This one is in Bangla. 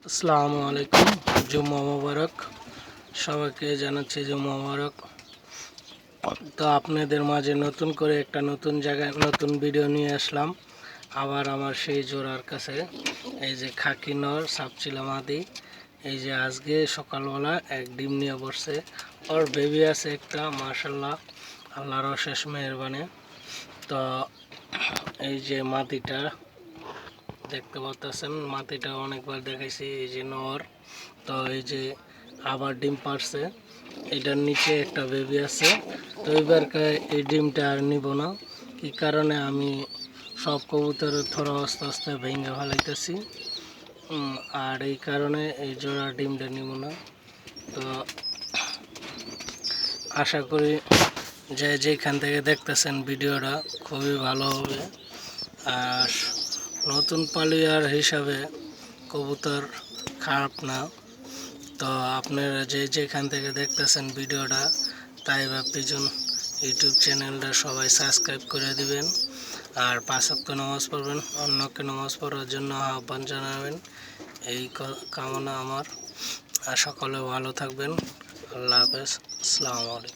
আসসালামু আলাইকুম। জুম্মা মোবারক। সবাইকে জানাচ্ছি জুম্মা মোবারক। তো আপনাদের মাঝে নতুন করে একটা নতুন জায়গায় নতুন ভিডিও নিয়ে আসলাম। আবার আমার সেই জোড়ার কাছে এই যে খাকি নর সাপচিলা মাদি, এই যে আজকে সকালবেলা এক ডিম নিয়ে বসছে। ওর বেবি আছে একটা, মাশাল্লাহ, আল্লাহর অশেষ মেহেরবানি। তো এই যে মাদিটা দেখতে পাচ্ছেন, মাটিটা অনেকবার দেখাইছি। এই যে নর, তো এই যে আবার ডিম পারছে। এটার নিচে একটা বেবি আছে। তো এবার এই ডিমটা আর নিব না, কি কারণে আমি সব কবুতর থোড়া আস্তে আস্তে ভেঙে ফেলাইতেছি, আর এই কারণে এই জোড়া ডিমটা নিব না। তো আশা করি যে যেখান থেকে দেখতেছেন ভিডিওটা খুবই ভালো হবে। আর নতুন পালিয়ার হিসাবে কবুতর খারাপ না। তো আপনারা যে যেখান থেকে দেখতেছেন ভিডিওটা, তাই বা পিছন ইউটিউব চ্যানেলটা সবাই সাবস্ক্রাইব করে দিবেন। আর 5 ওয়াক্ত নামাজ পড়বেন, অন্যকে নামাজ পড়ার জন্য আহ্বান জানাবেন, এই কামনা আমার। আর সকলে ভালো থাকবেন। আল্লাহ হাফেজ। আসসালামু আলাইকুম।